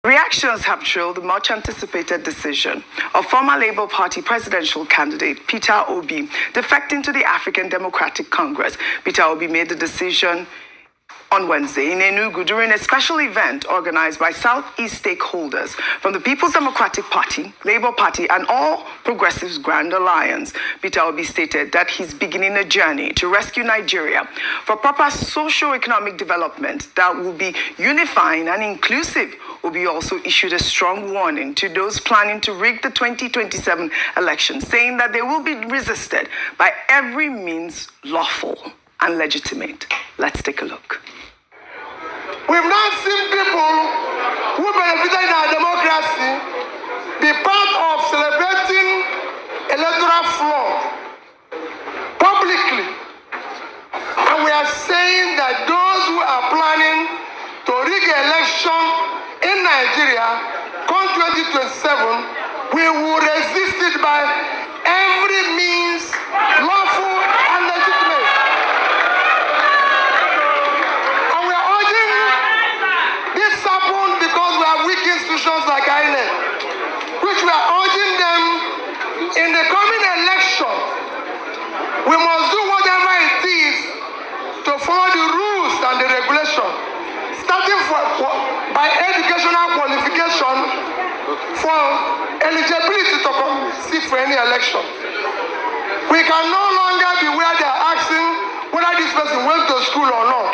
Reactions have trailed the much-anticipated decision of former Labour Party presidential candidate Peter Obi defecting to the African Democratic Congress. Peter Obi made the decision on Wednesday in Enugu during a special event organized by Southeast stakeholders from the People's Democratic Party, Labour Party, and All Progressives Grand Alliance. Peter Obi stated that he's beginning a journey to rescue Nigeria for proper socio-economic development that will be unifying and inclusive. Obi also issued a strong warning to those planning to rig the 2027 election, saying that they will be resisted by every means lawful and legitimate. Let's take a look. We've not seen people who benefited in our democracy be part of celebrating electoral fraud publicly. And we are saying that those who are planning to rig an election in Nigeria come 2027, we will resist it by every means lawful and legitimate. And we are urging this happen because we have weak institutions like INEC, which we are urging them in the coming election. We must do whatever it is to follow the rules and the regulation, starting by educational qualification for eligibility to sit for any election. We can no longer be where they are asking whether this person went to school or not.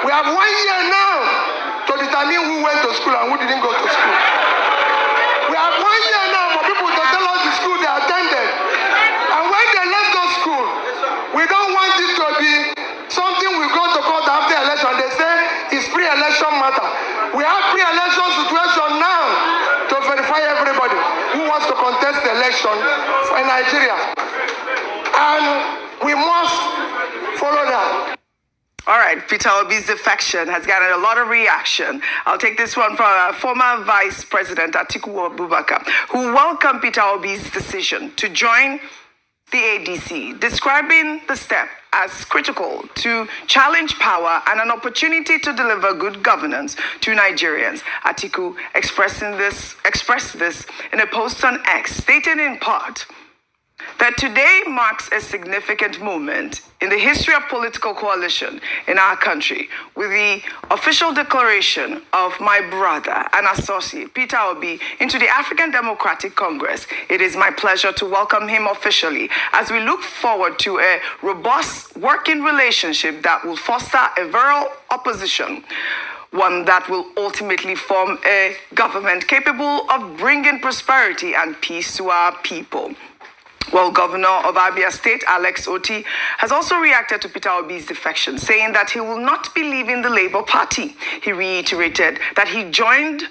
We have 1 year now to determine who went to school and who didn't go to school. We have 1 year now for people to tell us the school they attended. And when they left those school, we don't want it to be something we go to court after election. They say it's pre-election matter. We have pre-election situation now to verify everybody who wants to contest the election in Nigeria. And we must follow that. All right, Peter Obi's defection has gotten a lot of reaction. I'll take this one from former Vice President Atiku Abubakar, who welcomed Peter Obi's decision to join the ADC, describing the step as critical to challenge power and an opportunity to deliver good governance to Nigerians. Atiku expressed this in a post on X, stating in part that today marks a significant moment in the history of political coalition in our country with the official declaration of my brother and associate Peter Obi into the African Democratic Congress. It is my pleasure to welcome him officially as we look forward to a robust working relationship that will foster a virile opposition, one that will ultimately form a government capable of bringing prosperity and peace to our people. Well, Governor of Abia State, Alex Otti, has also reacted to Peter Obi's defection, saying that he will not be leaving the Labour Party. He reiterated that he joined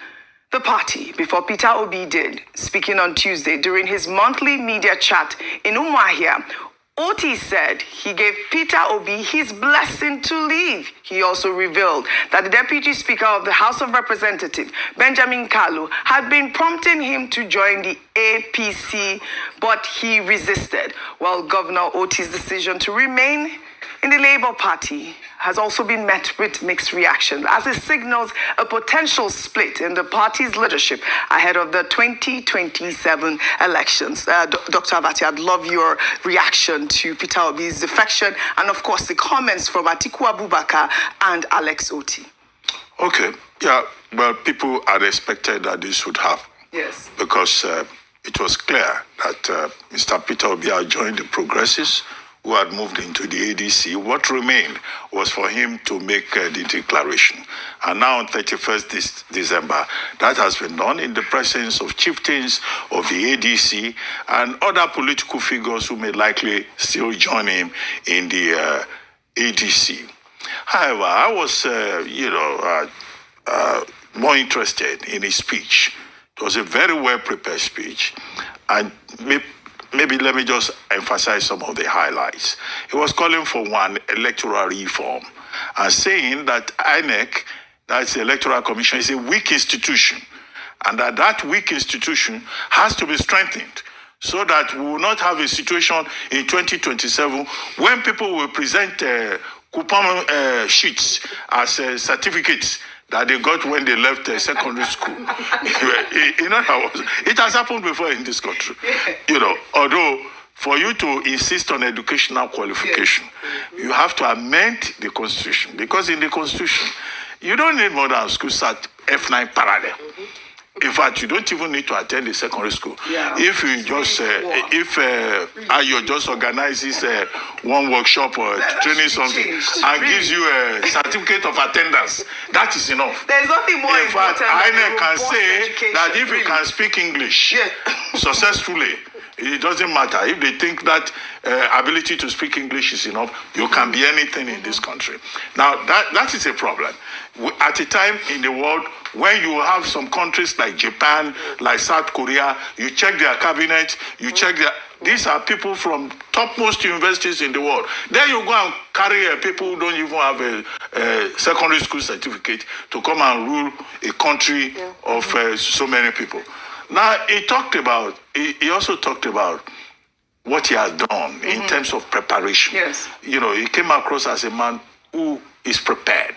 the party before Peter Obi did. Speaking on Tuesday during his monthly media chat in Umuahia, Otti said he gave Peter Obi his blessing to leave. He also revealed that the Deputy Speaker of the House of Representatives, Benjamin Kalu, had been prompting him to join the APC, but he resisted. While Governor Otti's decision to remain in the Labour Party has also been met with mixed reactions, as it signals a potential split in the party's leadership ahead of the 2027 elections. Dr. Abati, I'd love your reaction to Peter Obi's defection and, of course, the comments from Atiku Abubakar and Alex Otti. Okay. Yeah, well, people had expected that this would happen. Yes. Because it was clear that Mr. Peter Obi had joined the Progressives, who had moved into the ADC. What remained was for him to make the declaration. And now on 31st December, that has been done in the presence of chieftains of the ADC and other political figures who may likely still join him in the ADC. However, I was, more interested in his speech. It was a very well-prepared speech. And maybe let me just emphasize some of the highlights. He was calling for one, electoral reform, and saying that INEC, that's the Electoral Commission, is a weak institution, and that weak institution has to be strengthened so that we will not have a situation in 2027 when people will present coupon sheets as certificates that they got when they left secondary school. It has happened before in this country. Although for you to insist on educational qualification, you have to amend the Constitution, because in the Constitution, you don't need more than school start F9 parallel. In fact, you don't even need to attend the secondary school. If you just, Ayo just organizes one workshop or training something and gives you a certificate of attendance, that is enough. There's nothing more in fact, important. INEC can say that if you can speak English successfully, it doesn't matter. If they think that ability to speak English is enough, you can be anything in this country. Now, that is a problem. At a time in the world when you have some countries like Japan, like South Korea, you check their cabinet, these are people from topmost universities in the world. There you go and carry people who don't even have a secondary school certificate to come and rule a country of so many people. Now, he also talked about what he has done in terms of preparation. Yes. He came across as a man who is prepared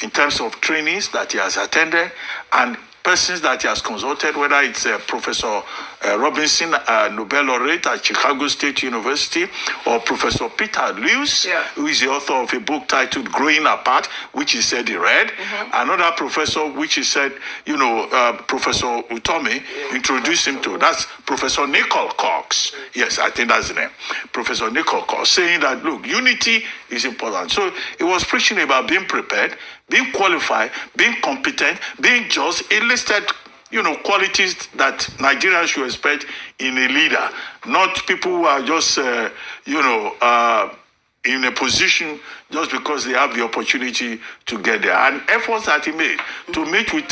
in terms of trainings that he has attended and persons that he has consulted, whether it's Professor Robinson, Nobel laureate at Chicago State University, or Professor Peter Lewis, who is the author of a book titled Growing Apart, which he said he read. Another professor, which he said, Professor Utomi introduced him to. That's Professor Nicole Cox. Yes, I think that's the name. Professor Nicole Cox, saying that, look, unity is important. So he was preaching about being prepared, being qualified, being competent, being just. He listed, qualities that Nigerians should expect in a leader, not people who are just, in a position just because they have the opportunity to get there. And efforts that he made to meet with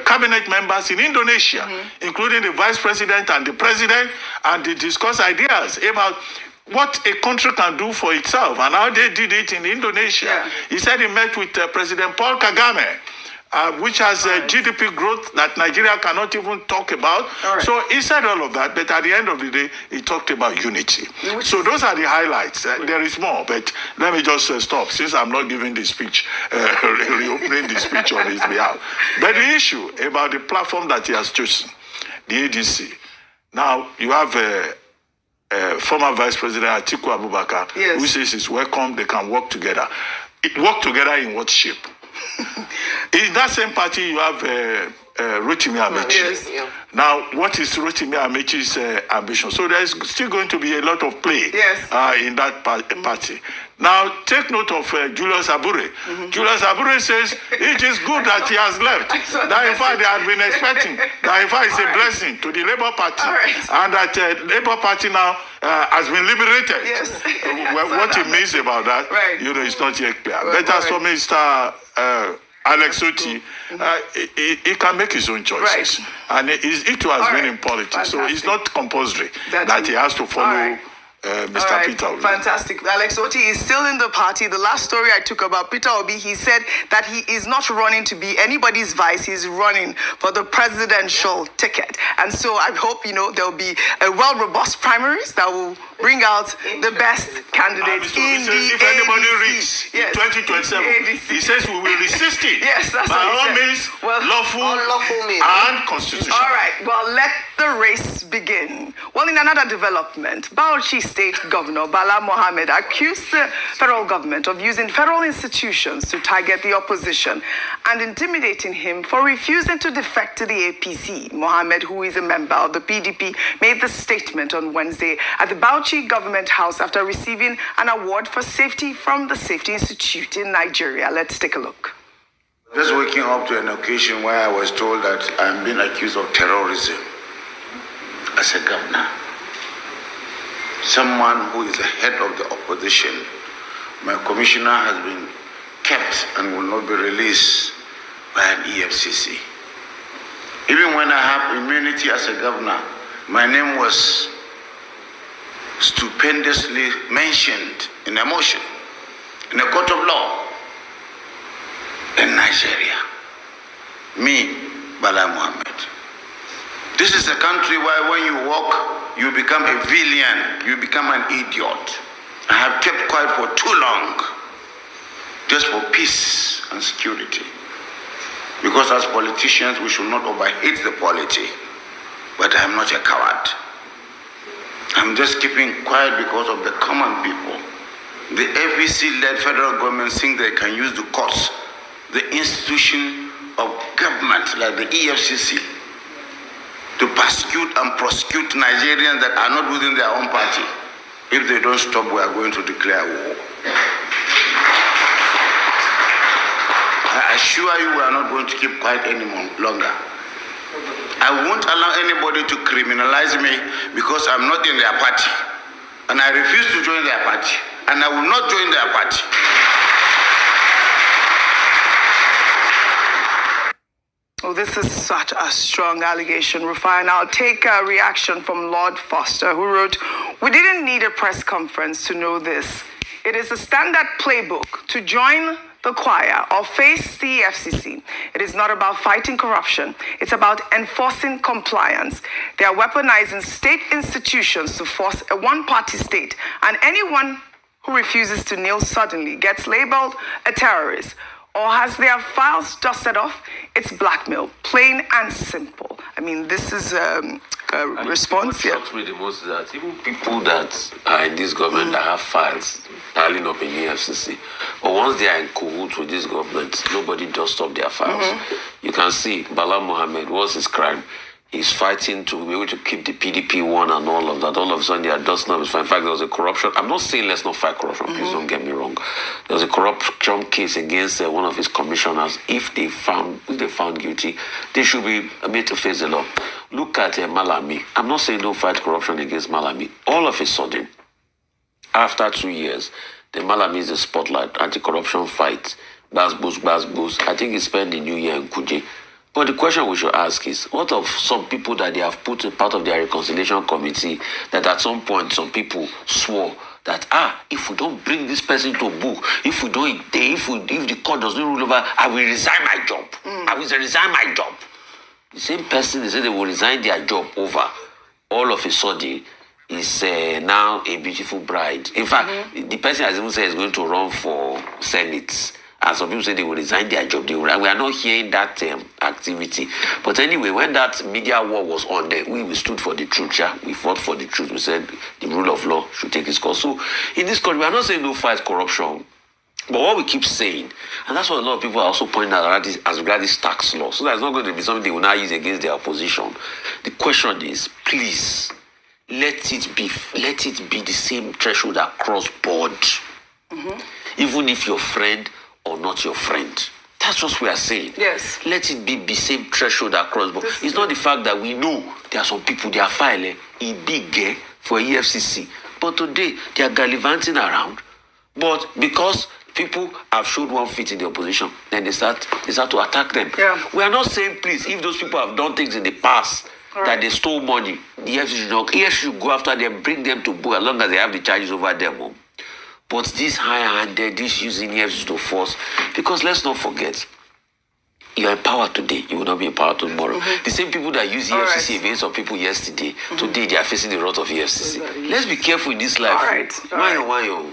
cabinet members in Indonesia, including the vice president and the president, and they discuss ideas about what a country can do for itself and how they did it in Indonesia. He said he met with President Paul Kagame, which has GDP growth that Nigeria cannot even talk about. So he said all of that, but at the end of the day, he talked about unity. So those are the highlights. There is more, but let me just stop, since I'm not giving the speech, reopening the speech on his behalf. But the issue about the platform that he has chosen, the ADC. Now, you have former Vice President Atiku Abubakar, who says it's welcome, they can work together. Work together in what shape? In that same party, you have Rotimi Amechi. Now, what is Rotimi Amechi's ambition? So there is still going to be a lot of play in that party. Now, take note of Julius Abure. Julius Abure says it is good that he has left. That in fact they had been expecting. That in fact it's a blessing to the Labour Party. And that Labour Party now has been liberated. What it means about that, it's not yet clear. But as for Mr. Alex Oti, he can make his own choices. And it too has been in politics. So it's not compulsory that he has to follow Mr. Peter Obi. Fantastic. Alex Oti is still in the party. The last story I took about Peter Obi, he said that he is not running to be anybody's vice. He's running for the presidential ticket. And so I hope, there'll be a well-robust primaries that will bring out the best candidates in the if anybody reads 2027, he says we will resist it. That's by all means, lawful and constitutional. All right, well, let the race begin. Well, in another development, Bauchi State Governor Bala Mohammed accused the federal government of using federal institutions to target the opposition and intimidating him for refusing to defect to the APC. Mohammed, who is a member of the PDP, made the statement on Wednesday at the Bauchi Government House after receiving an award for safety from the Safety Institute in Nigeria. Let's take a look. Just waking up to an occasion where I was told that I'm being accused of terrorism as a governor. Someone who is the head of the opposition. My commissioner has been kept and will not be released by an EFCC. Even when I have immunity as a governor, my name was stupendously mentioned in a motion in a court of law in Nigeria. Me, Bala Mohammed. This is a country where when you walk, you become a villain, you become an idiot. I have kept quiet for too long, just for peace and security. Because as politicians, we should not overhate the polity. But I am not a coward. I'm just keeping quiet because of the common people. The APC-led federal government think they can use the courts, the institution of government like the EFCC, to persecute and prosecute Nigerians that are not within their own party. If they don't stop, we are going to declare war. I assure you we are not going to keep quiet any longer. I won't allow anybody to criminalize me because I'm not in their party. And I refuse to join their party. And I will not join their party. Oh, this is such a strong allegation, Rufai. And I'll take a reaction from Lord Foster, who wrote, "We didn't need a press conference to know this. It is a standard playbook to join the choir or face the FCC. It is not about fighting corruption. It's about enforcing compliance. They are weaponizing state institutions to force a one-party state, and anyone who refuses to kneel suddenly gets labeled a terrorist or has their files dusted off. It's blackmail, plain and simple." I mean, this is a response here. What shocks me the most is that even people that are in this government that have files piling up in the FCC, but once they are in cahoots with this government, nobody does stop their files. You can see Bala Mohammed, what's his crime? He's fighting to be able to keep the PDP one and all of that. All of a sudden, they are dust now. In fact, there was a corruption. I'm not saying let's not fight corruption. Please don't get me wrong. There was a corruption case against one of his commissioners. If they found guilty, they should be made to face the law. Look at Malami. I'm not saying don't fight corruption against Malami. All of a sudden, after 2 years, the Malami is the spotlight, anti-corruption fight. Baz boost. I think he spent the new year in Kuje. But the question we should ask is, what of some people that they have put in part of their reconciliation committee that at some point some people swore that, if we don't bring this person to book, if the court does not rule over, I will resign my job. I will resign my job. The same person they say they will resign their job over, all of a sudden is now a beautiful bride. In fact, the person has even said he's going to run for Senate. And some people say they will resign their job. We are not hearing that activity. But anyway, when that media war was on there, we stood for the truth. Yeah? We fought for the truth. We said the rule of law should take its course. So in this country, we are not saying no fight corruption. But what we keep saying, and that's what a lot of people are also pointing out as regards this tax law. So that's not going to be something they will now use against their opposition. The question is, please, let it be the same threshold across board. Even if your friend or not your friend. That's what we are saying. Yes. Let it be the same threshold across board. It's not the fact that we know there are some people, they are filing in big for EFCC. But today, they are gallivanting around. But because people have showed one feet in the opposition, then they start to attack them. Yeah. We are not saying, please, if those people have done things in the past, that they stole money, the EFCC should go after them, bring them to book as long as they have the charges over them. But this high-handed, this using EFCC to force, because let's not forget, you are in power today, you will not be in power tomorrow. The same people that use EFCC against some people yesterday, today they are facing the wrath of EFCC. Let's be careful in this life. All right.